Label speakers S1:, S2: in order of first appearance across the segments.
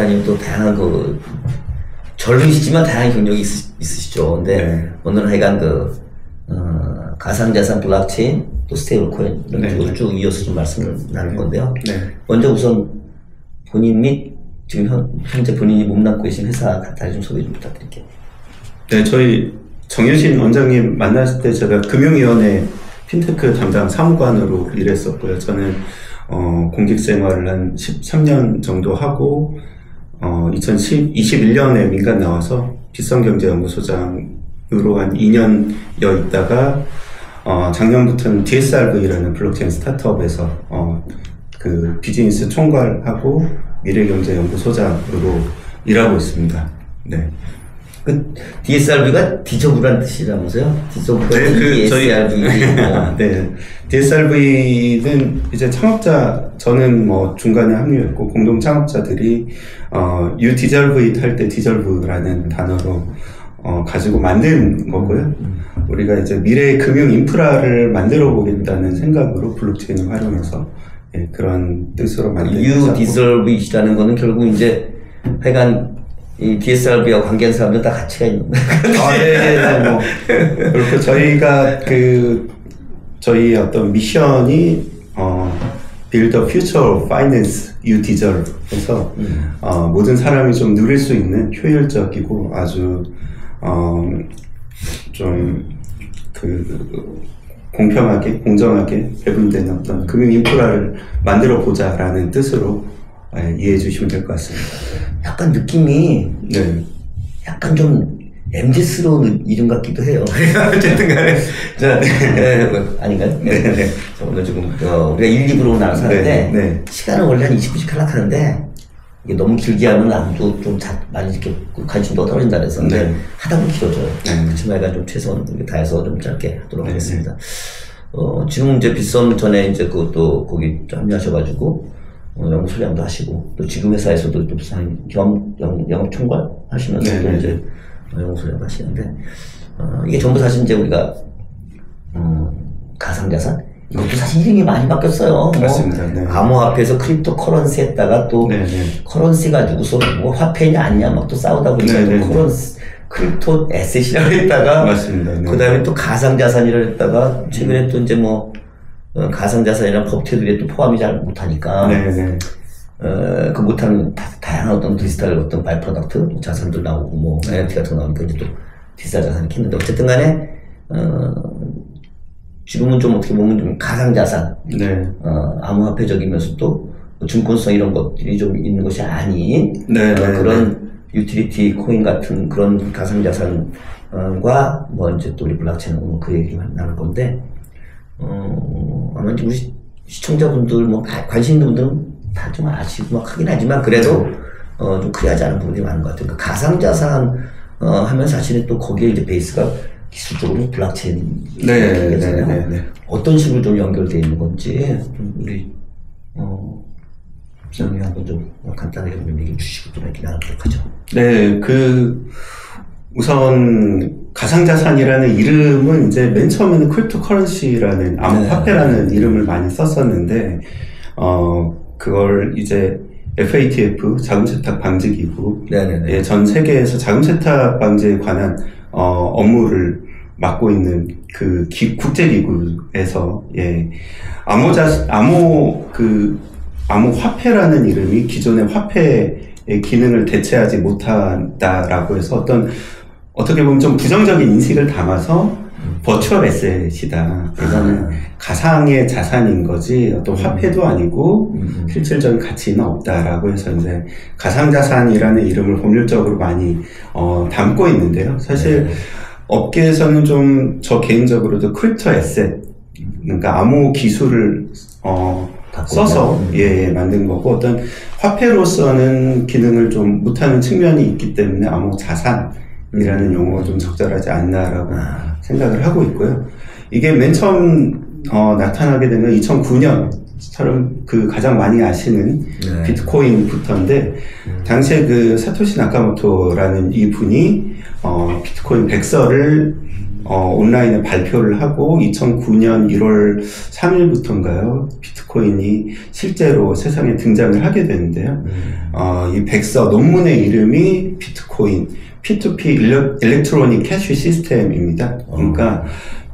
S1: 박사님 또 다양한 젊으시지만 다양한 경력이 있으시죠. 근데
S2: 네.
S1: 오늘은 하여간 가상자산 블록체인 또 스테이블 코인 이런 쪽으로 쭉 이어서 좀 말씀을 나눌 건데요.
S2: 네.
S1: 먼저 우선 본인 및 지금 현재 본인이 몸담고 계신 회사 간단히 좀 소개 좀 부탁드릴게요.
S2: 네, 저희 정유신 원장님 만났을 때 제가 금융위원회 핀테크 담당 사무관으로 일했었고요. 저는 공직 생활을 한 13년 정도 하고 2021년에 민간 나와서 빗성경제연구소장으로 한 2년여 있다가 작년부터는 DSRV라는 블록체인 스타트업에서 그 비즈니스 총괄하고 미래경제연구소장으로 일하고 있습니다. 네.
S1: 그 DSRV가 디저브란 뜻이라면서요? 디저브가 DSRV.
S2: 네. DSRV는 이제 창업자, 저는 뭐 중간에 합류했고 공동 창업자들이 You Deserve It 할 때 Deserve라는 단어로 가지고 만든 거고요. 우리가 이제 미래의 금융 인프라를 만들어 보겠다는 생각으로 블록체인을 활용해서 그런 뜻으로 만든
S1: You Deserve It이라는 거는 결국 이제 하여간 이 DSRV와 관계한 사람들 다 가치가 있는
S2: 네. 뭐 그렇고 저희가 저희 어떤 미션이 Build a Future Finance You Deserve 해서 모든 사람이 좀 누릴 수 있는 효율적이고 아주 좀 공평하게 공정하게 배분된 어떤 금융 인프라를 만들어 보자라는 뜻으로 이해해 주시면 될 것 같습니다.
S1: 약간 느낌이
S2: 네.
S1: 약간 좀 MZ스러운 이름 같기도 해요. 어쨌든 간에 아닌가요?
S2: 네.
S1: 오늘 지금 우리가 1, 2부로 나눠서 하는데
S2: 네.
S1: 시간은 원래 한 20분씩 하락하는데 이게 너무 길게 하면 아무도 좀 많이 이렇게 관심도가 떨어진다 그래서 하다 보면 길어져요. 그렇지만 약간 좀 최소한 다해서 좀 짧게 하도록 하겠습니다. 지금 이제 빗썸 전에 이제 그것도 거기 합류하셔가지고 연구소장도 하시고 또 지금 회사에서도 또 영업 총괄 하시면서 또 이제 연구소장 하시는데 이게 전부 사실 이제 우리가 가상자산 이것도 사실 이름이 많이 바뀌었어요.
S2: 맞습니다.
S1: 암호화폐에서 크립토 커런시 했다가 또 커런시 가지고서 뭐 화폐냐 아니냐 막 또 싸우다 보니까 또 커런시 크립토 에셋이라고 했다가
S2: 맞습니다.
S1: 그 다음에 또 가상자산이라고 했다가 최근에 또 이제 뭐 가상자산이랑 법태들이 또 포함이 잘 못하니까 그 못하는 다양한 어떤 디지털 어떤 바이 프로덕트 자산들 나오고 뭐 NFT 같은 거 나오니까 이제 또 디지털 자산이 켰는데 어쨌든 간에 지금은 좀 어떻게 보면 좀 가상자산 암호화폐적이면서도 증권성 이런 것들이 좀 있는 것이 아닌 그런 유틸리티 코인 같은 그런 가상자산과 뭐 이제 또 우리 블록체인 그 얘기를 나눌 건데 아마 이제 우리 시청자분들 뭐 관심 있는 분들은 다 좀 아시고 막 하긴 하지만 그래도 좀 클리어하지 않은 부분이 많은 것 같아요. 그 가상자산 하면 사실은 또 거기에 이제 베이스가 기술적으로 블록체인 어떤 식으로 좀 연결되어 있는 건지 좀 우리 부장님 한번 좀 간단하게 좀 얘기해 주시고 또 이렇게 나누도록 하죠.
S2: 네, 우선 가상자산이라는 이름은 이제 맨 처음에는 크립토 커런시라는 암호화폐라는 이름을 많이 썼었는데 그걸 이제 FATF 자금세탁 방지기구 전 세계에서 자금세탁 방지에 관한 업무를 맡고 있는 그 국제기구에서 암호화폐라는 이름이 기존의 화폐의 기능을 대체하지 못한다라고 해서 어떻게 보면 좀 부정적인 인식을 담아서 버추얼 에셋이다. 이거는 가상의 자산인 거지 어떤 화폐도 아니고 실질적인 가치는 없다라고 해서 이제 가상자산이라는 이름을 법률적으로 많이 담고 있는데요. 사실 업계에서는 좀 저 개인적으로도 크립토 에셋, 그러니까 암호 기술을 써서 만든 거고 어떤 화폐로서는 기능을 좀 못하는 측면이 있기 때문에 암호 자산이라는 용어가 좀 적절하지 않나라고 생각을 하고 있고요. 이게 맨 처음 나타나게 된 건 2009년 그 가장 많이 아시는
S1: 네.
S2: 비트코인부터인데, 당시에 그 사토시 나카모토라는 이 분이, 비트코인 백서를, 온라인에 발표를 하고, 2009년 1월 3일부터인가요? 비트코인이 실제로 세상에 등장을 하게 되는데요. 이 백서 논문의 이름이 비트코인, P2P 일렉트로닉 캐시 시스템입니다. 그러니까,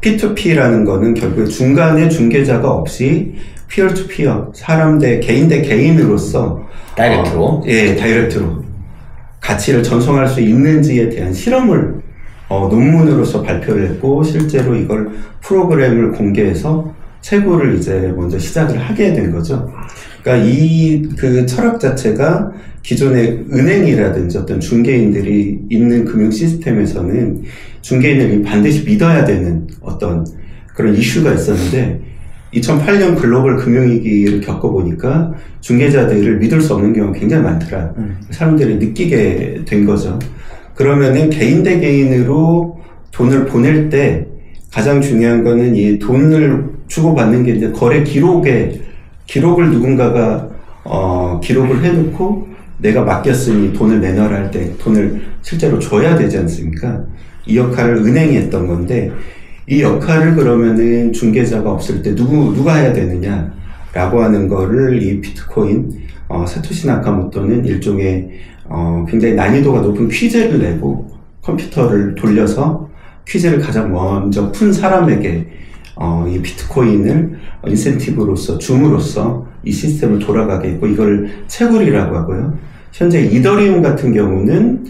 S2: P2P라는 거는 결국에 중간에 중개자가 없이 피어 투 피어, 사람 대 개인으로서
S1: 다이렉트로
S2: 다이렉트로 가치를 전송할 수 있는지에 대한 실험을 논문으로서 발표를 했고, 실제로 이걸 프로그램을 공개해서 채굴을 이제 먼저 시작을 하게 된 거죠. 그러니까 그 철학 자체가 기존의 은행이라든지 어떤 중개인들이 있는 금융 시스템에서는 중개인을 반드시 믿어야 되는 어떤 그런 이슈가 있었는데, 2008년 글로벌 금융위기를 겪어보니까 중개자들을 믿을 수 없는 경우가 굉장히 많더라. 사람들이 느끼게 된 거죠. 그러면은 개인 대 개인으로 돈을 보낼 때 가장 중요한 거는 이 돈을 주고받는 게 이제 거래 기록을 누군가가 기록을 해놓고 내가 맡겼으니 돈을 내놔라 할 때 돈을 실제로 줘야 되지 않습니까? 이 역할을 은행이 했던 건데, 이 역할을 그러면은 중개자가 없을 때 누가 해야 되느냐라고 하는 거를 이 비트코인, 사토시 나카모토는 일종의, 굉장히 난이도가 높은 퀴즈를 내고 컴퓨터를 돌려서 퀴즈를 가장 먼저 푼 사람에게, 이 비트코인을 인센티브로서, 줌으로써 이 시스템을 돌아가게 했고, 이걸 채굴이라고 하고요. 현재 이더리움 같은 경우는,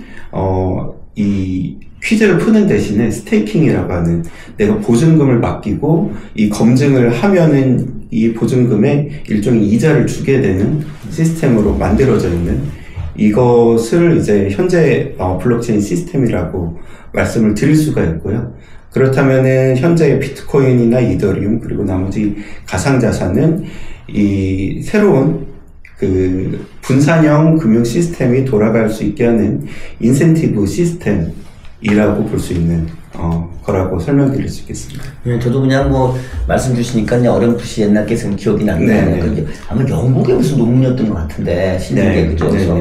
S2: 이 퀴즈를 푸는 대신에 스테이킹이라고 하는, 내가 보증금을 맡기고 이 검증을 하면은 이 보증금에 일종의 이자를 주게 되는 시스템으로 만들어져 있는, 이것을 이제 현재 블록체인 시스템이라고 말씀을 드릴 수가 있고요. 그렇다면은 현재의 비트코인이나 이더리움 그리고 나머지 가상자산은 이 새로운 그 분산형 금융 시스템이 돌아갈 수 있게 하는 인센티브 시스템이라고 볼 수 있는 거라고 설명드릴 수 있겠습니다.
S1: 저도 그냥 뭐 말씀 주시니까 그냥 어렴풋이 옛날 게 기억이 나는데, 아마 영국의 무슨 논문이었던 것 같은데, 신기하게 그죠? 그래서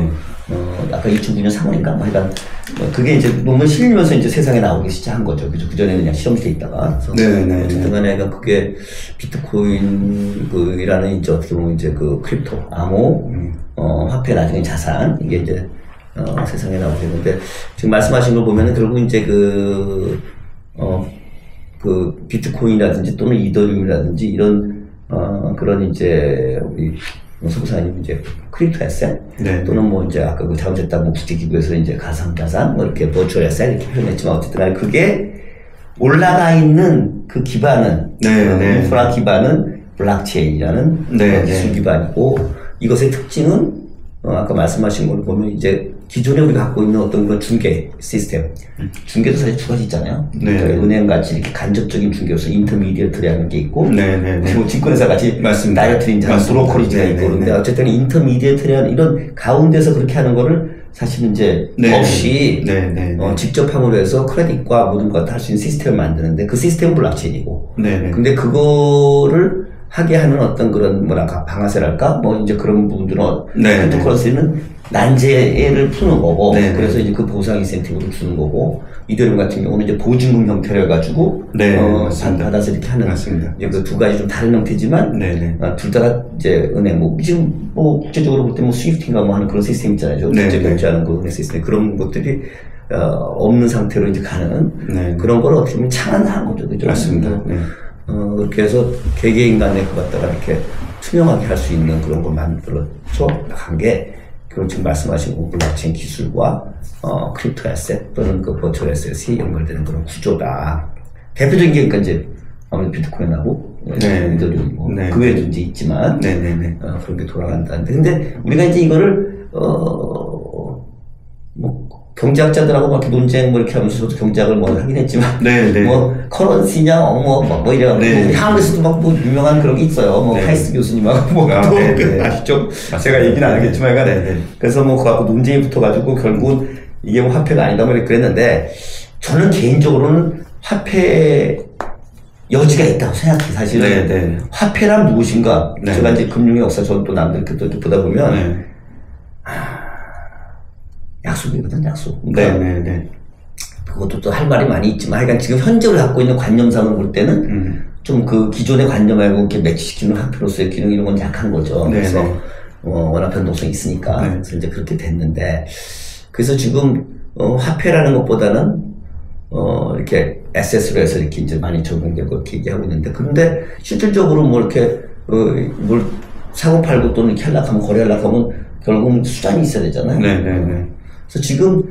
S1: 아까 2009년 3월인가? 뭐 하여간, 그게 이제 논문 실리면서 이제 세상에 나오기 시작한 거죠. 그죠? 그전에는 그냥 실험실에 있다가. 어쨌든 간에 그게 비트코인이라는 이제 어떻게 보면 이제 그 크립토, 암호, 화폐 나중에 자산, 이게 이제, 세상에 나오게 되는데, 지금 말씀하신 걸 보면은 결국 이제 그 비트코인이라든지 또는 이더리움이라든지 이런, 그런 이제, 우리 소부사님 이제 크립토 에셋 또는 뭐 이제 아까 그 자원재단 뭐 국제기구에서 이제 가상자산 뭐 이렇게 버추얼 에셋 이렇게 표현했지만 어쨌든 간에 그게 올라가 있는 그 기반은 인프라 기반은 블록체인이라는 기술 기반이고, 이것의 특징은 아까 말씀하신 걸 보면 이제 기존에 우리가 갖고 있는 어떤 그런 중개 시스템, 중개도 사실 두 가지 있잖아요. 그러니까 은행같이 이렇게 간접적인 중개로서 인터미디어트라는 게 있고, 그리고 증권회사 같이 다이렉트리인지 브로커리지가 있고, 그런데 어쨌든 인터미디어트라는 이런 가운데서 그렇게 하는 거를 사실은 이제 없이 직접 함으로 해서 크레딧과 모든 것 다 할 수 있는 시스템을 만드는데, 그 시스템은 블록체인이고, 근데 그거를 하게 하는 어떤 그런 뭐랄까 방아쇠랄까 뭐 이제 그런 부분들은 크립토커런시는 난제를 푸는 거고, 그래서 이제 그 보상 인센티브를 주는 거고, 이더리움 같은 경우는 이제 보증금 형태로 해가지고 받아서 이렇게 하는 이제 그 두 가지 좀 다른 형태지만 둘 다 이제 은행 뭐 지금 뭐 국제적으로 볼 때 뭐 스위프트인가 뭐 하는 그런 시스템 있잖아요. 국제 결제하는 그 은행 시스템, 그런 것들이 없는 상태로 이제 가는 그런 걸 어떻게 보면 창안한 거죠, 그죠?
S2: 맞습니다.
S1: 그렇게 해서 개개인 간에 그 갖다가 이렇게 투명하게 할 수 있는 그런 걸 만들어서 한 게, 그리고 지금 말씀하신 블록체인 기술과 크립토 에셋 또는 그 버추얼 에셋이 연결되는 그런 구조다. 대표적인 게 그러니까 이제 아무래도 비트코인하고 이더리움 뭐 그 외에도 이제 있지만 그런 게 돌아간다는데, 근데 우리가 이제 이거를 뭐 경제학자들하고 막 이렇게 논쟁 뭐 이렇게 하면서 저도 경제학을 뭐 하긴 했지만 뭐 커런시냐 뭐 이래가지고 한국에서도 막 뭐 유명한 그런 게 있어요. 뭐 하이스 교수님하고 뭐 아시죠? 제가 얘기는 안 하겠지만 그래서 뭐 그거 갖고 논쟁이 붙어가지고 결국은 이게 뭐 화폐가 아니다 뭐 그랬는데, 저는 개인적으로는 화폐 여지가 있다고 생각해, 사실은.
S2: 네.
S1: 화폐란 무엇인가?
S2: 네.
S1: 제가 이제 금융의 역사, 저는 또 남들 또 보다 보면,
S2: 네.
S1: 약속이거든, 약속.
S2: 네.
S1: 그것도 또 할 말이 많이 있지만, 하여간 지금 현재를 갖고 있는 관념상으로 볼 때는, 좀 그 기존의 관념 말고 이렇게 매치시키는 화폐로서의 기능 이런 건 약한 거죠. 그래서, 워낙 변동성이 있으니까. 그래서 이제 그렇게 됐는데, 그래서 지금, 화폐라는 것보다는, 이렇게 에셋으로 해서 이렇게 이제 많이 적용되고 이렇게 얘기하고 있는데, 그런데 실질적으로 뭐 이렇게, 뭘 사고 팔고 또는 이렇게 하려고 하면, 거래하려고 하면 결국은 수단이 있어야 되잖아요. 그래서 지금,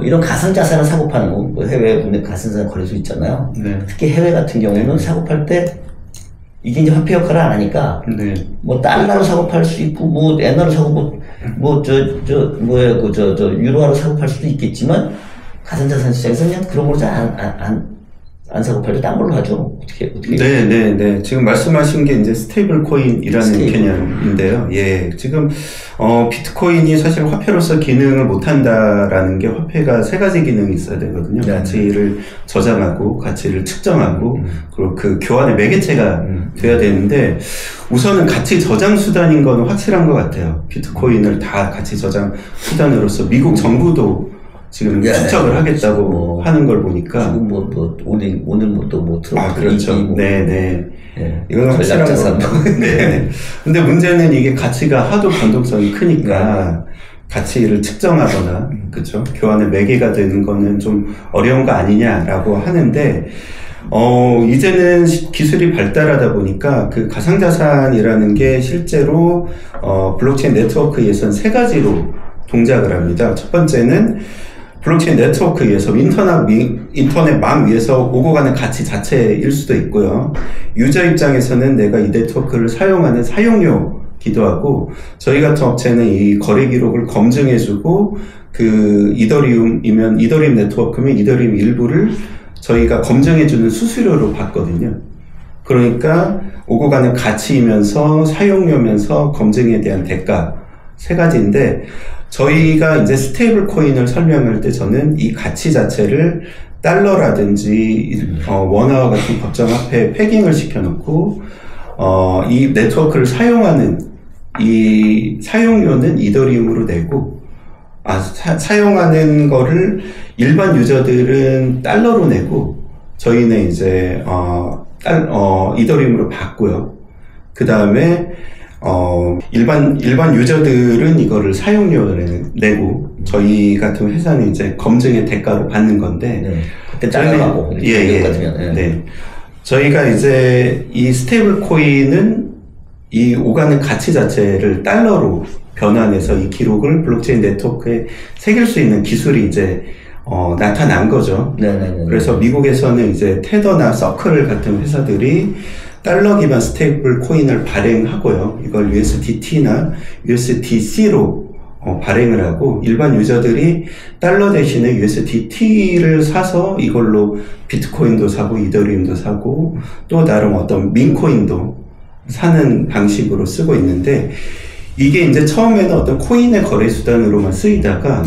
S1: 이런 가상자산을 사고 파는 거, 뭐 해외에 보면 가상자산 거래소 있잖아요. 특히 해외 같은 경우는 사고 팔 때, 이게 이제 화폐 역할을 안 하니까, 뭐 달러로 사고 팔 수 있고, 뭐 엔화로 사고, 유로화로 사고 팔 수도 있겠지만, 가상자산 시장에서 그냥 그런 걸로 안 사고 팔고 딴 걸로 하죠. 어떻게.
S2: 네. 지금 말씀하신 게 이제 스테이블 코인이라는 개념인데요. 예. 지금, 비트코인이 사실 화폐로서 기능을 못 한다라는 게 화폐가 세 가지 기능이 있어야 되거든요. 가치를 저장하고, 가치를 측정하고, 그리고 그 교환의 매개체가 돼야 되는데, 우선은 가치 저장 수단인 건 확실한 것 같아요. 비트코인을 다 가치 저장 수단으로서 미국 정부도 지금 추적을 하겠다고 하는 걸 보니까.
S1: 지금 오늘 트럼프.
S2: 그렇죠. 네. 이건 확실한 거. 네. 근데 문제는 이게 가치가 하도 변동성이 크니까 가치를 측정하거나, 그쵸? 교환의 매개가 되는 거는 좀 어려운 거 아니냐라고 하는데, 이제는 기술이 발달하다 보니까 그 가상자산이라는 게 실제로, 블록체인 네트워크에선 세 가지로 동작을 합니다. 첫 번째는 블록체인 네트워크에서 인터넷 망 위에서 오고 가는 가치 자체일 수도 있고요. 유저 입장에서는 내가 이 네트워크를 사용하는 사용료기도 하고, 저희 같은 업체는 이 거래 기록을 검증해주고, 그 이더리움이면 이더리움 네트워크면 이더리움 일부를 저희가 검증해주는 수수료로 받거든요. 그러니까 오고 가는 가치이면서 사용료면서 검증에 대한 대가 세 가지인데, 저희가 이제 스테이블 코인을 설명할 때 저는 이 가치 자체를 달러라든지 원화와 같은 법정 화폐에 패깅을 시켜놓고 이 네트워크를 사용하는 이 사용료는 이더리움으로 내고 사용하는 거를 일반 유저들은 달러로 내고 저희는 이제 이더리움으로 받고요. 그 다음에 일반 유저들은 이거를 사용료를 내고, 저희 같은 회사는 이제 검증의 대가로 받는 건데,
S1: 저희는,
S2: 네. 저희가 이제 이 스테이블 코인은 이 오가는 가치 자체를 달러로 변환해서 이 기록을 블록체인 네트워크에 새길 수 있는 기술이 이제, 나타난 거죠. 그래서 미국에서는 이제 테더나 서클 같은 회사들이 달러 기반 스테이블 코인을 발행하고요. 이걸 USDT나 USDC로 발행을 하고, 일반 유저들이 달러 대신에 USDT를 사서 이걸로 비트코인도 사고 이더리움도 사고 또 다른 어떤 민코인도 사는 방식으로 쓰고 있는데, 이게 이제 처음에는 어떤 코인의 거래 수단으로만 쓰이다가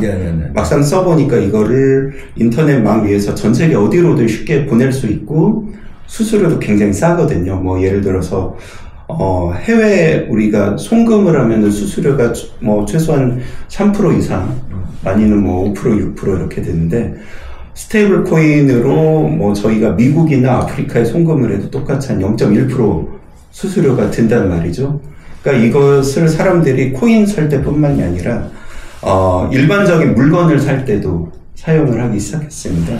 S2: 막상 써보니까 이거를 인터넷 망 위에서 전 세계 어디로든 쉽게 보낼 수 있고 수수료도 굉장히 싸거든요. 뭐 예를 들어서 해외 우리가 송금을 하면은 수수료가 뭐 최소한 3% 이상, 많이는 뭐 5%, 6% 이렇게 되는데, 스테이블 코인으로 뭐 저희가 미국이나 아프리카에 송금을 해도 똑같이 한 0.1% 수수료가 든단 말이죠. 그러니까 이것을 사람들이 코인 살 때뿐만이 아니라 일반적인 물건을 살 때도 사용을 하기 시작했습니다.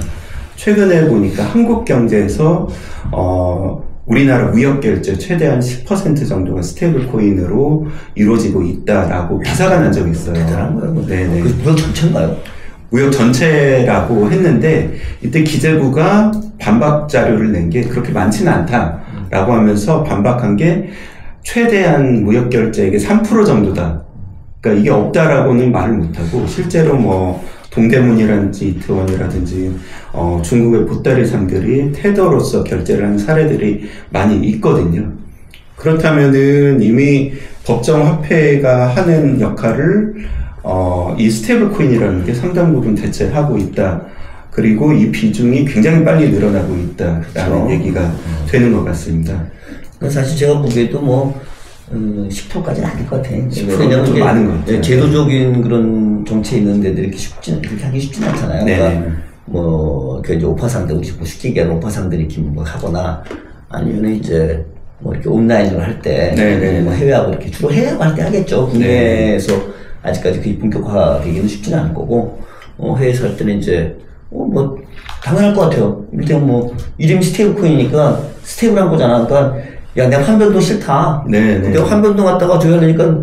S2: 최근에 보니까 한국경제에서 우리나라 무역결제 최대한 10% 정도가 스테이블 코인으로 이루어지고 있다라고 기사가 난 적이 있어요.
S1: 대단한 거예요.
S2: 네네.
S1: 그 무역 전체인가요?
S2: 무역 전체라고 했는데, 이때 기재부가 반박 자료를 낸 게 그렇게 많지는 않다라고 하면서 반박한 게 최대한 무역결제액의 3% 정도다. 그러니까 이게 없다라고는 말을 못하고, 실제로 뭐 동대문이라든지 이태원이라든지 중국의 보따리 상들이 테더로서 결제를 하는 사례들이 많이 있거든요. 그렇다면은 이미 법정 화폐가 하는 역할을 이 스테이블 코인이라는 게 상당 부분 대체하고 있다. 그리고 이 비중이 굉장히 빨리 늘어나고 있다라는
S1: 그렇죠.
S2: 얘기가 되는 것 같습니다.
S1: 사실 제가 보기에도 뭐 10%까지는 아닐 것 같아요.
S2: 10%는 좀 많은 것 같아요.
S1: 제도적인 그런 정치에 있는 데들이 그렇게 하기 쉽지는 않잖아요. 그러니까 뭐 이제 오파상들, 우리 뭐 쉽게 얘기하는 오파상들이 이렇게 뭐 하거나 아니면 이제 뭐 이렇게 온라인으로 할 때 뭐 해외하고 이렇게 주로 해외하고 할 때 하겠죠. 국내에서 아직까지 그게 본격화되기는 쉽지는 않을 거고 해외에서 할 때는 이제 뭐 당연할 것 같아요. 일단 뭐 이름이 스테이블 코인이니까 스테이블 한 거잖아. 그러니까 야 내가 환변동 싫다. 내가 환변동 갔다가 저기 하려니까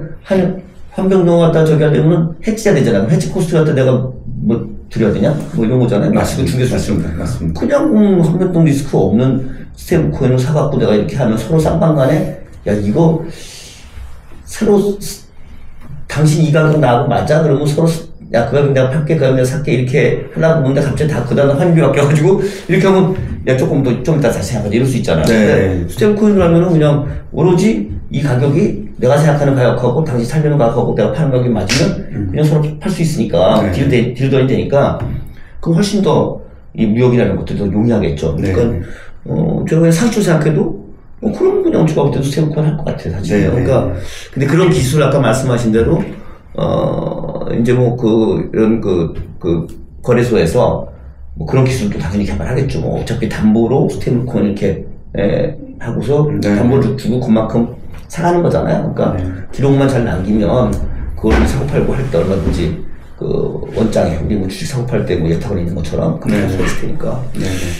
S1: 환변동 갔다가 저기 하려면 해지해야 되잖아. 해지 코스트 갖다 내가 뭐 드려야 되냐? 뭐 이런 거잖아요.
S2: 맞습니다.
S1: 맞습니다. 그냥 환변동 리스크 없는 스테이블 코인을 사갖고 내가 이렇게 하면 서로 쌍방 간에 야 이거 서로 당신 이 가격 나하고 맞아? 그러면 서로 야 그 가격 내가 팔게 그 가격 내가 살게 이렇게 하려고 보는데 갑자기 다 그 다음에 환율이 바뀌어가지고 이렇게 하면 야 조금 더 좀 이따 다시 생각하자 이럴 수 있잖아요. 근데 스테이블 코인을 하면은 그냥 오로지 이 가격이 내가 생각하는 가격하고 당신 살려는 가격하고 내가 파는 가격이 맞으면 그냥 서로 팔 수 있으니까 딜더이 되니까 그럼 훨씬 더 이 무역이라는 것도 더 용이하겠죠. 그러니까 제가 그냥 상식적으로 생각해도 그럼 그냥 제가 볼 때도 스테이블 코인 할 것 같아요. 사실. 그러니까 근데 그런 기술 아까 말씀하신 대로 이제 뭐 이런 거래소에서 뭐 그런 기술도 당연히 개발하겠죠. 뭐 어차피 담보로 스테이블 코인 이렇게 하고서 담보를 주고 그만큼 사가는 거잖아요. 그러니까 기록만 잘 남기면 그걸 사고 팔고 할 때 얼마든지 원장에 우리 뭐 주식 사고 팔 때 뭐 예탁원 있는 것처럼 그렇게 할 수 있을 테니까.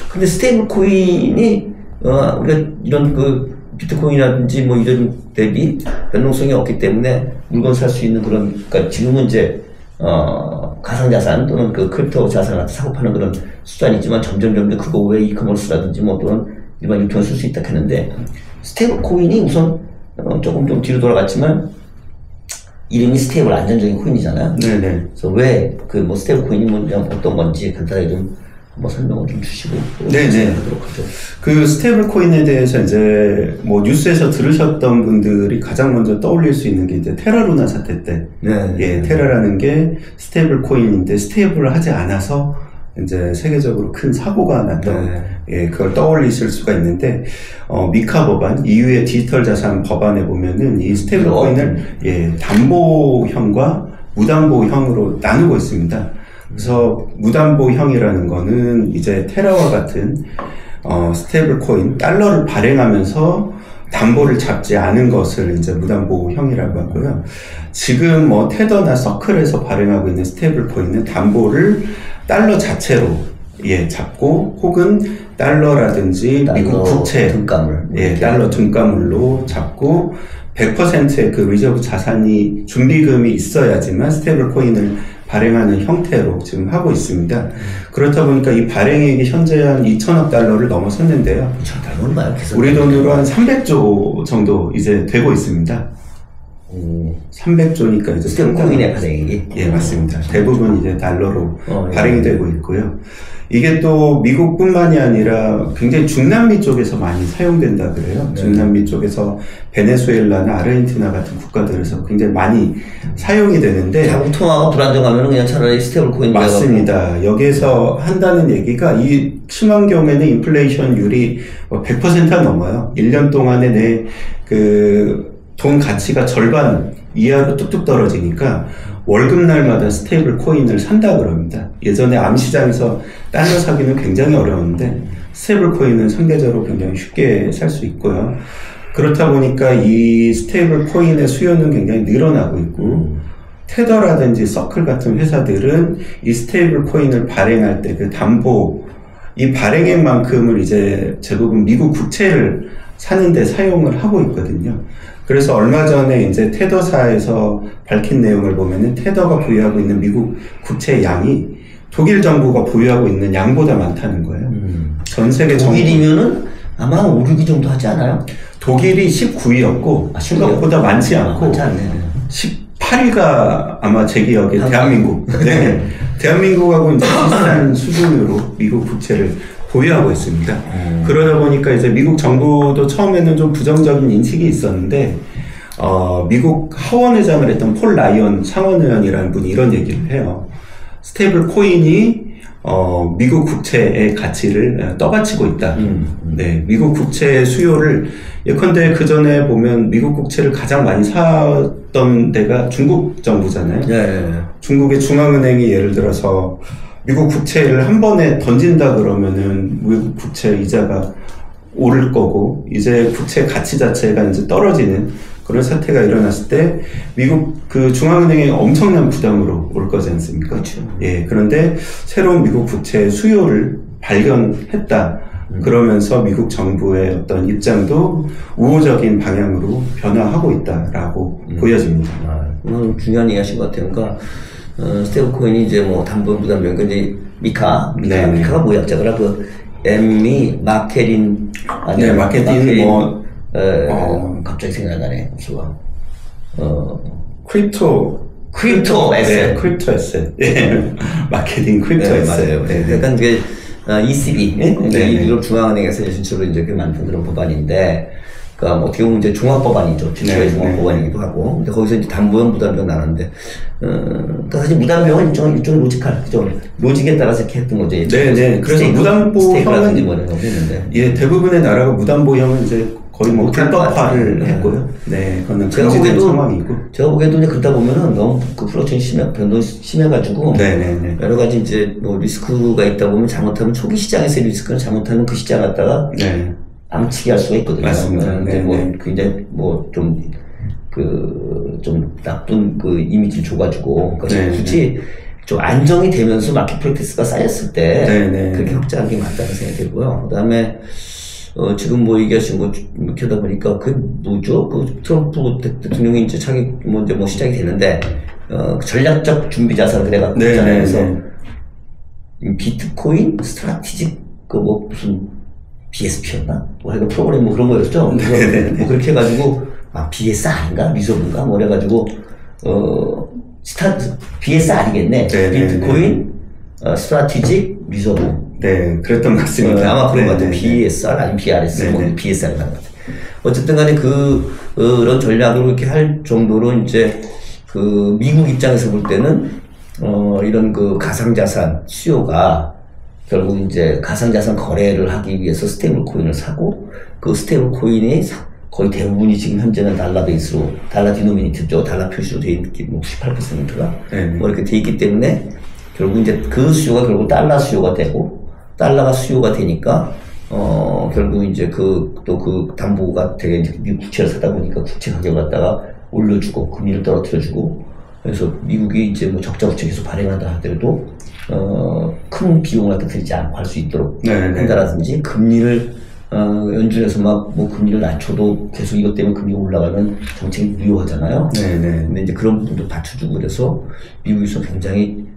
S1: 근데 스테이블 코인이 우리가 이런 비트코인이라든지 뭐 이런 대비 변동성이 없기 때문에 물건 살 수 있는 그런, 그러니까 지금은 이제 가상자산 또는 크립토 자산을 사고 파는 그런 수단이지만 점점 그거 외에 이커머스라든지 뭐 또는 일반 유통에 쓸 수 있다 했는데 스테이블 코인이 우선 조금 좀 뒤로 돌아갔지만 이름이 스테이블 안전적인 코인이잖아요. 그래서 왜 뭐 스테이블 코인이 뭐 어떤 건지 간단하게 좀 설명을 좀 주시고 하도록 하죠.
S2: 그 스테이블 코인에 대해서 이제 뭐 뉴스에서 들으셨던 분들이 가장 먼저 떠올릴 수 있는 게 이제 테라루나 사태 때 테라라는 게 스테이블 코인인데 스테이블을 하지 않아서 이제 세계적으로 큰 사고가 났던 그걸 떠올리실 수가 있는데 미카 법안 EU의 디지털 자산 법안에 보면은 이 스테이블 코인을 담보형과 무담보형으로 나누고 있습니다. 그래서 무담보형이라는 거는 이제 테라와 같은 스테이블 코인 달러를 발행하면서 담보를 잡지 않은 것을 이제 무담보형이라고 하고요. 지금 뭐 테더나 서클에서 발행하고 있는 스테이블 코인은 담보를 달러 자체로 잡고 혹은 달러라든지 미국 국채
S1: 등가물
S2: 달러 등가물로 잡고 100%의 그 리저브 자산이 준비금이 있어야지만 스테이블 코인을 발행하는 형태로 지금 하고 있습니다. 그렇다 보니까 이 발행액이 현재 한 2천억 달러를 넘어섰는데요.
S1: 2천억 얼마요?
S2: 우리 돈으로 한 300조 정도 이제 되고 있습니다. 300조니까 이제
S1: 스테이블 코인의 발행액이?
S2: 맞습니다. 대부분 이제 달러로 발행이 되고 있고요. 이게 또 미국뿐만이 아니라 굉장히 중남미 쪽에서 많이 사용된다 그래요. 중남미 쪽에서 베네수엘라나 아르헨티나 같은 국가들에서 굉장히 많이 사용이 되는데
S1: 자국 통화가 불안정하면 그냥 차라리 스테이블 코인
S2: 맞습니다. 여기에서 한다는 얘기가 이 심한 경우에는 인플레이션율이 100%가 넘어요. 1년 동안에 내 돈 가치가 절반 이하로 뚝뚝 떨어지니까 월급날마다 스테이블 코인을 산다 그럽니다. 예전에 암시장에서 달러 사기는 굉장히 어려웠는데 스테이블 코인은 상대적으로 굉장히 쉽게 살 수 있고요. 그렇다 보니까 이 스테이블 코인의 수요는 굉장히 늘어나고 있고 테더라든지 서클 같은 회사들은 이 스테이블 코인을 발행할 때 그 담보 이 발행액만큼을 이제 대부분 미국 국채를 사는데 사용을 하고 있거든요. 그래서 얼마 전에 이제 테더사에서 밝힌 내용을 보면은 테더가 보유하고 있는 미국 국채 양이 독일 정부가 보유하고 있는 양보다 많다는 거예요. 전 세계
S1: 독일이면은 아마 5, 6위 정도 하지 않아요?
S2: 독일이 19위였고 생각보다 많지 않고 18위가 아마 제 기억에 대한민국. 대한민국하고 이제 비슷한 수준으로 미국 국채를 보유하고 있습니다. 그러다 보니까 이제 미국 정부도 처음에는 좀 부정적인 인식이 있었는데, 미국 하원의장을 했던 폴 라이언 상원의원이라는 분이 이런 얘기를 해요. 스테이블 코인이 미국 국채의 가치를 떠받치고 있다. 네, 미국 국채 수요를 예컨대 그 전에 보면 미국 국채를 가장 많이 사던 데가 중국 정부잖아요.
S1: 네.
S2: 중국의 중앙은행이 예를 들어서 미국 국채를 한 번에 던진다 그러면은 미국 국채 이자가 오를 거고 이제 국채 가치 자체가 이제 떨어지는 그런 사태가 일어났을 때 미국 그 중앙은행의 엄청난 부담으로 올 거지 않습니까?
S1: 그렇죠.
S2: 예, 그런데 새로운 미국 국채 수요를 발견했다. 그러면서 미국 정부의 어떤 입장도 우호적인 방향으로 변화하고 있다라고 보여집니다.
S1: 중요한 얘기 하신 것 같아요. 그러니까 스테이블 코인이 이제 뭐 담보 부담비용 근데 미카가 뭐 약자더라 그 M이 마케팅
S2: 네, 마케팅 뭐
S1: 갑자기 생각나네. 수가
S2: 크립토
S1: 에셋.
S2: 네, 크립토 에셋. 예. 마케팅 크립토 에셋.
S1: 맞아요. 네. 약간 그 ECB,
S2: 네.
S1: 유럽 중앙은행에서 실제로 이제 그 만든 그런 법안인데, 그러니까 어떻게 보면 이제 종합법안이죠. 최초의
S2: 네,
S1: 종합법안이기도 하고, 근데 거기서 이제 담보형 무담비용 나는데, 그러니까 사실 무담비용은 일종의 로직할, 로직에 따라서 이렇게 했던 거죠.
S2: 네. 그래서 무담보형은
S1: 뭐 이런 거 했는데,
S2: 예, 대부분의 나라가 무담보형은 이제 거의 뭐 불법화를 했고요. 네, 그건 금지된 상황이고.
S1: 제가 보기에도 이제 그러다 보면은 너무 그 플러팅이 변동이 심해가지고,
S2: 네.
S1: 여러 가지 이제 뭐 리스크가 있다 보면 잘못하면 초기 시장에서의 리스크는 잘못하면 그 시장 갖다가
S2: 네.
S1: 암치게 할 수가 있거든요.
S2: 맞습니다.
S1: 근데 뭐 굉장히 뭐 좀 나쁜 그 이미지를 줘가지고, 그러니까 굳이 좀 안정이 되면서 마켓 프랙티스가 쌓였을 때 그렇게 확장하는 게 맞다는 생각이 들고요. 그다음에 지금 뭐 얘기하신 거 이렇게 하다 보니까 그게 뭐죠? 그 트럼프 대통령이 이제 차기 뭐 시작이 되는데 전략적 준비 자산 그래갖고 그래서 비트코인 스트라티직 그 뭐 무슨 BSP였나? 뭐 하여간 프로그램 뭐 그런 거였죠. 뭐 그렇게 해가지고 BSR인가 리저브인가 뭐 해가지고 BSR이겠네. 비트코인 스트라티직 리저브.
S2: 네, 그랬던 것 같습니다.
S1: 아마 그런 것 같아요. BSR 아니면 BRS, 뭐 BSR 가는 것 같아요. 어쨌든 간에 그런 전략으로 이렇게 할 정도로 이제 그 미국 입장에서 볼 때는 이런 그 가상자산 수요가 결국 이제 가상자산 거래를 하기 위해서 스테이블 코인을 사고 그 스테이블 코인이 거의 대부분이 지금 현재는 달러 베이스로 달러 디노미네이트죠. 달러 표시로 돼 있는 게 98%가 뭐 이렇게 돼 있기 때문에 결국 이제 그 수요가 결국 달러 수요가 되고 달러가 수요가 되니까 결국 이제 그 담보가 되게 이제 국채를 사다 보니까 국채 가격을 갖다가 올려주고 금리를 떨어뜨려주고 그래서 미국이 이제 뭐 적자 부채 계속 발행한다 하더라도 큰 비용을 갖다 들이지 않고 할 수 있도록 한다라든지 금리를 연준에서 막 뭐 금리를 낮춰도 계속 이것 때문에 금리가 올라가면 정책이 무효하잖아요. 근데 이제 그런 부분도 받쳐주고 그래서 미국에서 굉장히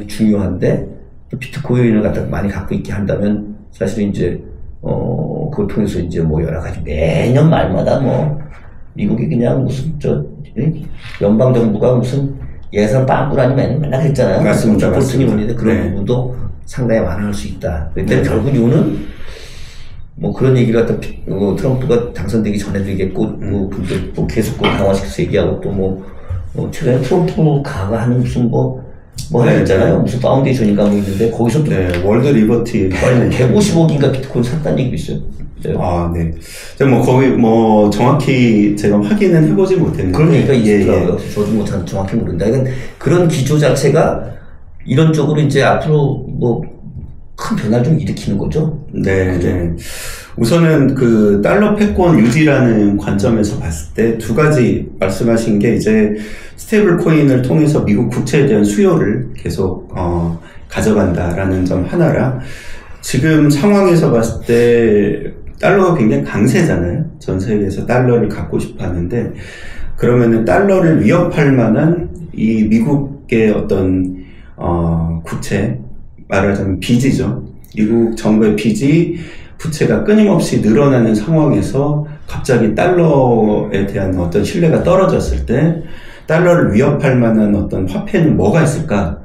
S1: 중요한데 또 비트코인을 갖다 많이 갖고 있게 한다면 사실 이제 그걸 통해서 이제 뭐 여러 가지 매년 말마다 뭐 미국이 그냥 무슨 연방 정부가 무슨 예산 빵꾸라니 맨날 했잖아요.
S2: 맞습니다.
S1: 볼튼이 오는데 그런 부분도 상당히 완화할 수 있다. 그때 결국 이유는 뭐 그런 얘기를 갖다 트럼프가 당선되기 전에도 얘기했고 뭐 계속 강화시켜서 얘기하고 또 뭐 최근에 트럼프 가하는 무슨 뭐 하나 있잖아요. 무슨 파운데이션인가 뭐 있는데 거기서 또
S2: 월드 리버티
S1: 150억인가 비트코인 샀다는 얘기도 있어요.
S2: 네. 제가 뭐 거기 뭐 정확히 제가 확인은 해보지 못했는데
S1: 그런 얘기가 있더라고요. 저도 뭐 정확히 모른다. 그런 기조 자체가 이런 쪽으로 이제 앞으로 뭐 큰 변화를 좀 일으키는 거죠.
S2: 네. 우선은 그 달러 패권 유지라는 관점에서 봤을 때 두 가지 말씀하신 게 이제 스테이블 코인을 통해서 미국 국채에 대한 수요를 계속 가져간다라는 점 하나랑 지금 상황에서 봤을 때 달러가 굉장히 강세잖아요. 전 세계에서 달러를 갖고 싶어 하는데 그러면은 달러를 위협할 만한 이 미국의 어떤 국채 말하자면 빚이죠. 미국 정부의 빚이 부채가 끊임없이 늘어나는 상황에서 갑자기 달러에 대한 어떤 신뢰가 떨어졌을 때 달러를 위협할 만한 어떤 화폐는 뭐가 있을까?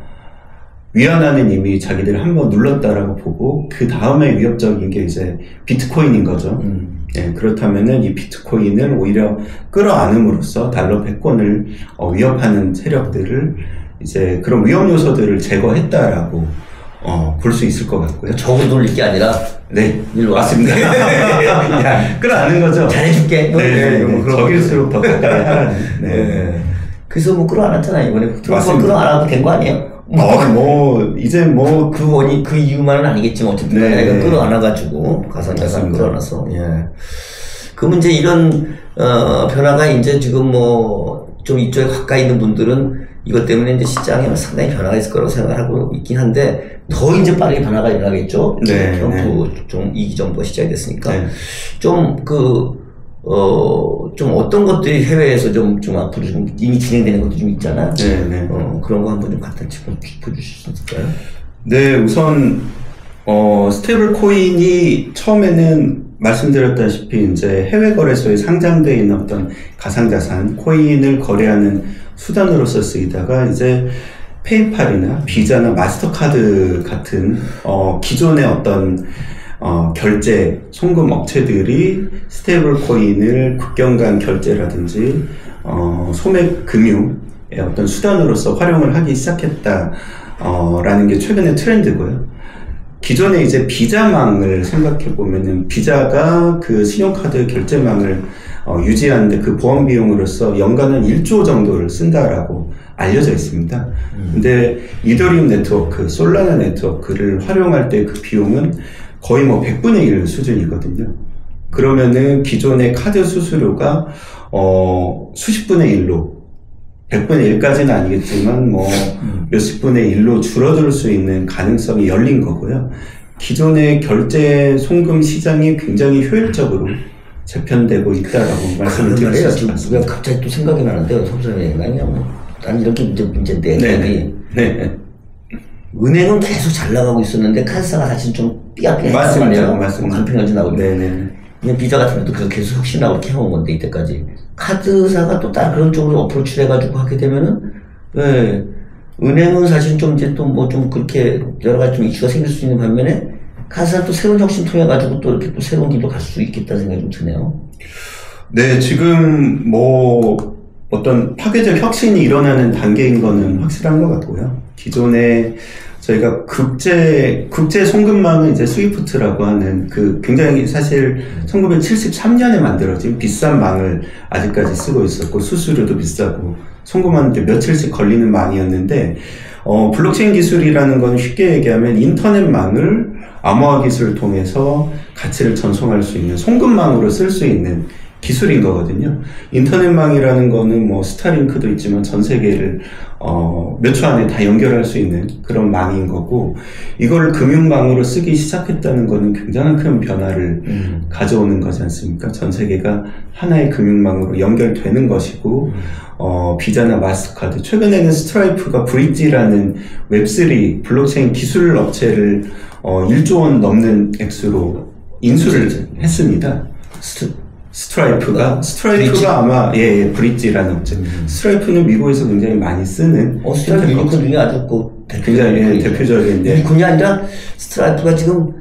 S2: 위안화는 이미 자기들 한번 눌렀다라고 보고 그 다음에 위협적인 게 이제 비트코인인 거죠. 네, 그렇다면은 이 비트코인을 오히려 끌어안음으로써 달러 패권을 위협하는 세력들을 이제 그런 위험 요소들을 제거했다라고 볼 수 있을 것 같고요.
S1: 적으로 돌릴 게 아니라
S2: 네,
S1: 일로 와.
S2: 맞습니다. 야, 끌어안는 거죠.
S1: 잘해줄게.
S2: 적일수록 더 가까이 하라는. 네.
S1: 그래서 뭐 끌어안았잖아요 이번에.
S2: 맞습니다.
S1: 끌어안아도 된 거 아니에요?
S2: 이제
S1: 그 이유만은 아니겠지만 어쨌든
S2: 네.
S1: 끌어안아가지고 가상자산 끌어안아서. 예. 그러면 이제 이런 변화가 이제 지금 뭐 좀 이쪽에 가까이 있는 분들은 이것 때문에 이제 시장에 상당히 변화가 있을 거라고 생각하고 있긴 한데 더 이제 빠르게 변화가 일어나겠죠.
S2: 네.
S1: 트럼프 좀 2기 정부가 시작이 됐으니까.
S2: 네.
S1: 좀 어떤 것들이 해외에서 좀 앞으로 좀 이미 진행되는 것도 좀 있잖아.
S2: 네.
S1: 그런 거 한번 좀 간단히 짚어주실 수 있을까요?
S2: 네, 우선, 스테이블 코인이 처음에는 말씀드렸다시피 이제 해외 거래소에 상장되어 있는 어떤 가상자산, 코인을 거래하는 수단으로서 쓰이다가 이제 페이팔이나 비자나 마스터카드 같은, 기존의 어떤 결제, 송금 업체들이 스테이블 코인을 국경간 결제라든지, 소매 금융의 어떤 수단으로서 활용을 하기 시작했다, 라는 게 최근의 트렌드고요. 기존에 이제 비자망을 생각해 보면은 비자가 그 신용카드 결제망을 유지하는데 그 보안 비용으로서 연간 한 1조 정도를 쓴다라고 알려져 있습니다. 근데 이더리움 네트워크, 솔라나 네트워크를 활용할 때 그 비용은 거의 뭐 100분의 1 수준이거든요. 그러면은 기존의 카드 수수료가 수십 분의 1로 100분의 1까지는 아니겠지만 뭐 몇십 분의 1로 줄어들 수 있는 가능성이 열린 거고요. 기존의 결제 송금 시장이 굉장히 효율적으로 재편되고 있다라고 말씀을 드릴 수 있을 것 같습니다.
S1: 갑자기 또 생각이 나는데요. 섬사님, 난 이렇게 문제인데
S2: 네.
S1: 은행은 계속 잘 나가고 있었는데 카드사가 사실 좀 삐약삐약했단
S2: 맞습니다.
S1: 간편하지 나오고.
S2: 네네.
S1: 그냥 비자 같은 것도 계속 혁신하고 이렇게 해온 건데 이때까지 카드사가 또 다른 그런 쪽으로 어프로치를 해가지고 하게 되면은 은행은 사실 좀 이제 또 뭐 좀 그렇게 여러 가지 좀 이슈가 생길 수 있는 반면에 카드사는 또 새로운 혁신 통해가지고 또 이렇게 또 새로운 길로 갈 수 있겠다는 생각이 좀 드네요.
S2: 네, 지금 뭐 어떤 파괴적 혁신이 일어나는 단계인 거는 확실한 것 같고요. 기존에 저희가 국제 송금망은 이제 스위프트라고 하는 그 굉장히 사실 1973년에 만들어진 비싼 망을 아직까지 쓰고 있었고 수수료도 비싸고 송금하는데 며칠씩 걸리는 망이었는데 블록체인 기술이라는 건 쉽게 얘기하면 인터넷망을 암호화 기술을 통해서 가치를 전송할 수 있는 송금망으로 쓸 수 있는 기술인 거거든요. 인터넷망이라는 거는 뭐 스타링크도 있지만 전 세계를 몇 초 안에 다 연결할 수 있는 그런 망인 거고, 이걸 금융망으로 쓰기 시작했다는 거는 굉장한 큰 변화를 가져오는 거지 않습니까? 전 세계가 하나의 금융망으로 연결되는 것이고, 비자나 마스터카드, 최근에는 스트라이프가 브릿지라는 웹3 블록체인 기술 업체를 1조 원 넘는 액수로 인수를 했습니다. 스트라이프가 아마 브릿지라는 업체. 스트라이프는 미국에서 굉장히 많이 쓰는
S1: 스트라이프 유니콘 중에 아주
S2: 굉장히 대표적인
S1: 유니콘이 아니라 스트라이프가 지금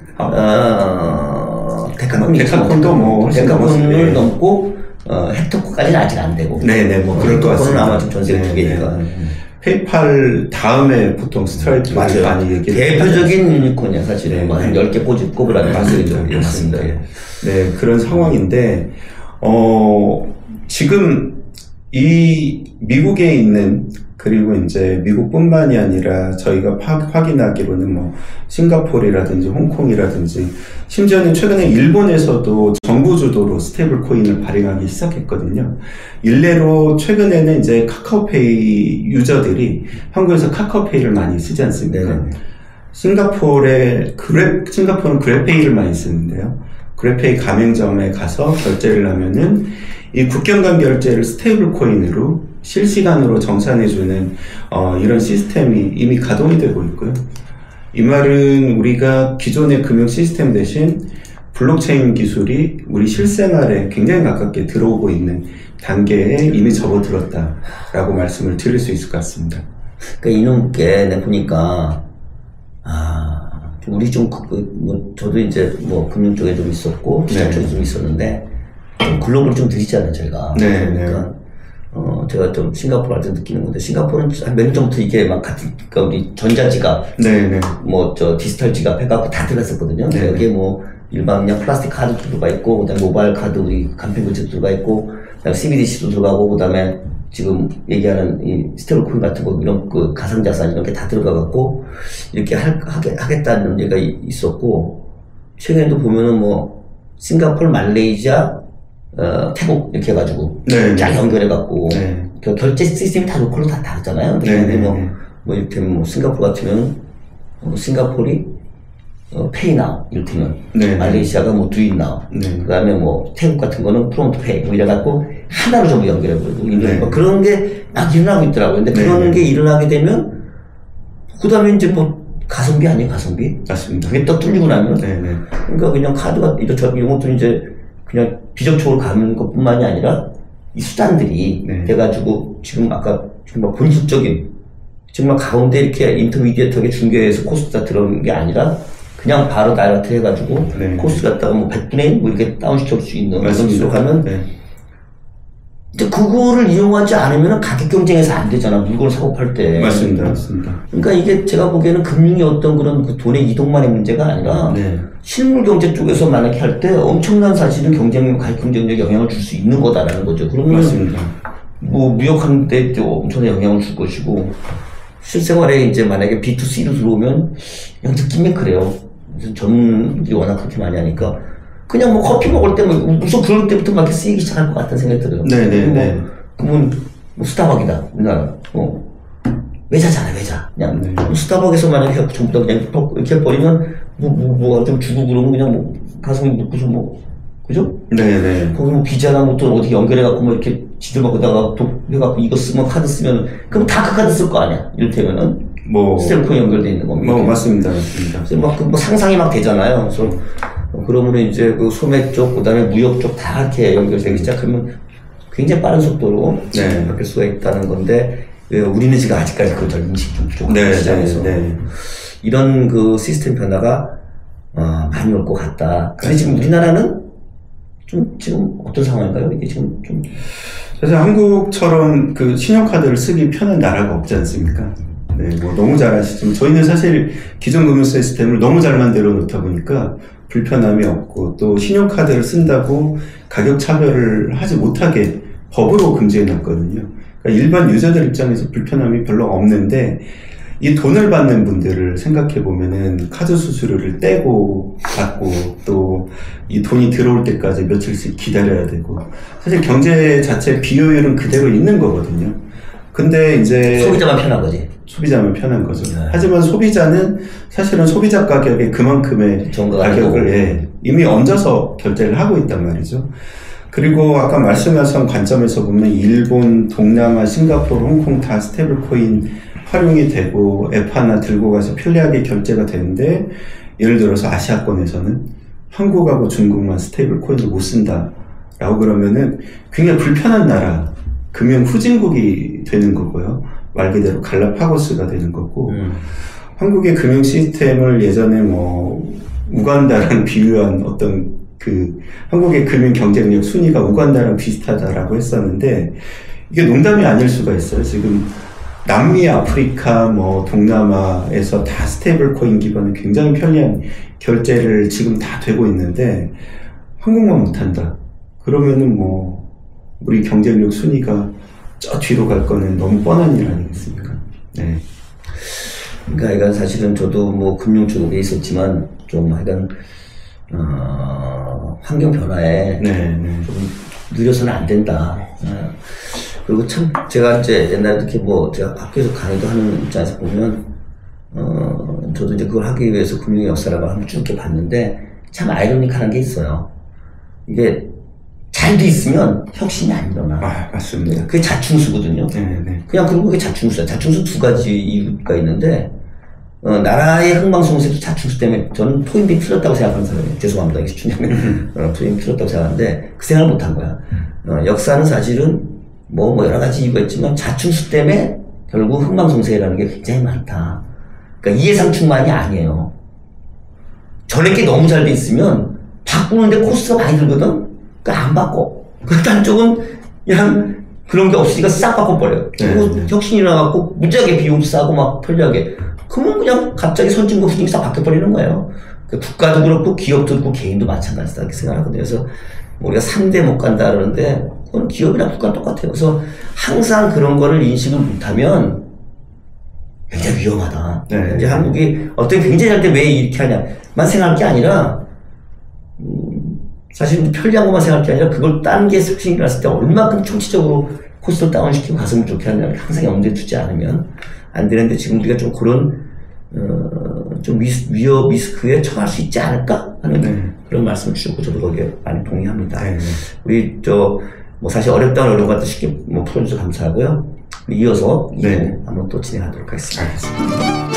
S2: 데카콘도 뭐
S1: 데카콘을 넘고 헥토코까지는 아직 안 되고
S2: 뭐 그럴 것 같습니다.
S1: 아마 좀 전 세계 두 개니까.
S2: 페이팔 다음에 보통 스트라이프를 많이 얘기해요.
S1: 대표적인 유니콘이야 사실은. 뭐 한 10개 꼽으라는 말씀이 맞습니다.
S2: 네, 그런 상황인데 지금 이 미국에 있는, 그리고 이제 미국뿐만이 아니라 저희가 확인하기로는 뭐 싱가포르라든지 홍콩이라든지 심지어는 최근에 일본에서도 정부 주도로 스테이블 코인을 발행하기 시작했거든요. 일례로 최근에는 이제 카카오페이 유저들이 한국에서 카카오페이를 많이 쓰지 않습니까? 싱가포르는 그랩페이를 많이 쓰는데요. 그래페이 가맹점에 가서 결제를 하면은 이 국경간 결제를 스테이블 코인으로 실시간으로 정산해주는 이런 시스템이 이미 가동이 되고 있고요. 이 말은 우리가 기존의 금융 시스템 대신 블록체인 기술이 우리 실생활에 굉장히 가깝게 들어오고 있는 단계에 이미 접어들었다라고 말씀을 드릴 수 있을 것 같습니다.
S1: 그러니까 이놈께 내가 보니까 우리 저도 이제 뭐 금융 쪽에 좀 있었고 기술 쪽에 좀 있었는데 글로벌 좀 느리잖아요 저희가. 그러니까 제가 좀 싱가포르 할 때 느끼는 건데, 싱가포르는 한 몇 년 전부터 이게 막 같은, 그러니까 우리 전자지갑,
S2: 네네.
S1: 디지털 지갑 해갖고 다 들어갔었거든요.
S2: 네.
S1: 여기에 일반 그냥 플라스틱 카드도 들어가 있고, 그 다음에 모바일 카드, 우리 간편거치도 들어가 있고, 그 다음에 CBDC도 들어가고, 그 다음에 지금 얘기하는 이 스테이블코인 같은 거, 이런 그 가상자산 이런 게 다 들어가갖고, 이렇게 하겠다는 얘기가 있었고, 최근에도 보면은 싱가포르, 말레이시아, 태국 이렇게 해가지고
S2: 네.
S1: 쫙 연결해갖고
S2: 네.
S1: 결제 시스템이 다 로컬로 다 다르잖아요.
S2: 네.
S1: 이를테면 싱가포르 같으면 싱가포르이 페이나우 이를테면
S2: 네.
S1: 말레이시아가 두잇나우
S2: 네.
S1: 그다음에 태국 같은 거는 프론트페이 이래갖고 하나로 전부 연결해버리고
S2: 네.
S1: 그런 게 막 일어나고 있더라고요. 근데 그런 게 일어나게 되면 그다음에 이제 가성비 아니에요, 가성비?
S2: 맞습니다.
S1: 그게 또 뚫리고 나면
S2: 네네.
S1: 그러니까 그냥 카드가 이런 것들은 이제 그냥 비정적으로 가는 것뿐만이 아니라 이 수단들이 돼가지고 지금 정말 본질적인 정말 가운데 이렇게 인터미디어트하게 중개해서 코스트가 들어오는 게 아니라 그냥 바로 다이렉트 해가지고 코스트 갖다가 100분의 1 이렇게 다운시킬 수 있는 그런 식으로 가면 근데 그거를 이용하지 않으면 가격 경쟁에서 안 되잖아. 물건을 사고 팔 때.
S2: 맞습니다.
S1: 그러니까 이게 제가 보기에는 금융의 어떤 그런 그 돈의 이동만의 문제가 아니라 실물 경제 쪽에서 만약에 할 때 엄청난 사실은 가격 경쟁력에 영향을 줄 수 있는 거다라는 거죠. 그러면
S2: 맞습니다.
S1: 무역하는 데 엄청난 영향을 줄 것이고 실생활에 이제 만약에 B2C로 들어오면 그냥 느낌이 그래요. 무슨 전문들이 워낙 그렇게 많이 하니까 그냥 커피 먹을 때 무슨 그럴 때부터 막 이렇게 쓰이기 시작할 것 같은 생각이 들어요.
S2: 네네네.
S1: 그러면 스타벅이다. 우리나라. 외자잖아, 외자. 그냥 스타벅에서 만약에 전부 다 그냥 이렇게 해버리면 뭐가 좀 주고 그러면 그냥 가슴이 묻고서 그죠?
S2: 네네.
S1: 거기 비자나 또 어디 연결해갖고 이렇게 지들 거기다가 해갖고 이거 쓰면 카드 쓰면 그럼 다 그 카드 쓸 거 아니야. 이를테면은. 스테이블코인 연결돼 있는 겁니다.
S2: 맞습니다.
S1: 그래서 상상이 막 되잖아요. 그래서 그러면 이제 그 소매 쪽, 그 다음에 무역 쪽 다 이렇게 연결되기 시작하면 굉장히 빠른 속도로 바뀔 수가 있다는 건데, 우리는 지금 아직까지 그걸 잘 인식이 좀 부족한 시장에서. 이런 그 시스템 변화가, 많이 올 것 같다. 근데 지금 우리나라는 지금 어떤 상황인가요? 이게 지금
S2: 사실 한국처럼 그 신용카드를 쓰기 편한 나라가 없지 않습니까? 너무 잘 아시지만 저희는 사실 기존 금융 시스템을 너무 잘 만들어 놓다 보니까 불편함이 없고 또 신용카드를 쓴다고 가격 차별을 하지 못하게 법으로 금지해 놨거든요. 그러니까 일반 유저들 입장에서 불편함이 별로 없는데 이 돈을 받는 분들을 생각해 보면은 카드 수수료를 떼고 받고 또 이 돈이 들어올 때까지 며칠씩 기다려야 되고 사실 경제 자체 비효율은 그대로 있는 거거든요. 근데 이제
S1: 소비자만 편한 거지.
S2: 소비자만 편한 거죠. 하지만 소비자는 사실은 소비자 가격에 그만큼의 가격을 이미 얹어서 결제를 하고 있단 말이죠. 그리고 아까 말씀하신 관점에서 보면 일본, 동남아, 싱가포르, 홍콩 다 스테이블 코인 활용이 되고 앱 하나 들고 가서 편리하게 결제가 되는데 예를 들어서 아시아권에서는 한국하고 중국만 스테이블 코인을 못 쓴다라고 그러면은 굉장히 불편한 나라, 금융 후진국이 되는 거고요. 말 그대로 갈라파고스가 되는 거고 한국의 금융 시스템을 예전에 우간다랑 비유한 어떤 한국의 금융 경쟁력 순위가 우간다랑 비슷하다라고 했었는데 이게 농담이 아닐 수가 있어요. 지금 남미, 아프리카, 동남아에서 다 스테이블 코인 기반의 굉장히 편리한 결제를 지금 다 되고 있는데 한국만 못한다. 그러면은 우리 경쟁력 순위가 저 뒤로 갈 거는 너무 뻔한 일 아니겠습니까?
S1: 그러니까 이건 사실은 저도 금융 쪽에 있었지만 좀 하여간 환경 변화에 좀 느려서는 안 된다. 그리고 참 제가 이제 옛날에 이렇게 제가 밖에서 강의도 하는 입장에서 보면 저도 이제 그걸 하기 위해서 금융의 역사라고 한번 쭉 이렇게 봤는데 참 아이러니컬한 게 있어요. 이게 잘 돼 있으면 혁신이 안 일어나.
S2: 맞습니다.
S1: 그게 자충수거든요. 그냥 그리고 그게 자충수야. 자충수 두 가지 이유가 있는데 나라의 흥망성쇠도 자충수 때문에 저는 토인비 틀렸다고 생각하는 사람이에요. 죄송합니다. 이게 추념에 토인비 틀렸다고 생각하는데 그 생각을 못한 거야. 역사는 사실은 여러 가지 이유가 있지만 자충수 때문에 결국 흥망성쇠라는 게 굉장히 많다. 그러니까 이해상충만이 아니에요. 전에 게 너무 잘 돼 있으면 바꾸는데 코스트가 많이 들거든? 그러니까 안 바꿔. 그러니까 한쪽은 그냥 그런 게 없으니까 싹 바꿔버려요. 그리고 혁신이 나갖고 무지하게 비용 싸고 막 편리하게. 그러면 그냥 갑자기 선진국 수준이 싹 바뀌어버리는 거예요. 국가도 그렇고 기업도 그렇고 개인도 마찬가지다 이렇게 생각하거든요. 그래서 우리가 3대 못 간다 그러는데 그건 기업이랑 국가는 똑같아요. 그래서 항상 그런 거를 인식을 못하면 굉장히 위험하다. 이제 한국이 어떻게 굉장히 잘 때 왜 이렇게 하냐만 생각할 게 아니라 사실 편리한 것만 생각할 게 아니라 그걸 딴 게 혁신이 일어났을 때 얼마큼 총체적으로 코스트를 다운시키고 가슴을 좋게 하냐를 항상 염두에 두지 않으면 안 되는데 지금 우리가 좀 그런 좀 위험 리스크에 처할 수 있지 않을까 하는 그런 말씀을 주고 저도 거기에 많이 동의합니다. 우리 뭐 사실 어렵다는 어려운 것도 쉽게 뭐 풀어주셔서 감사하고요. 이어서 한번 또 진행하도록 하겠습니다.
S2: 알겠습니다.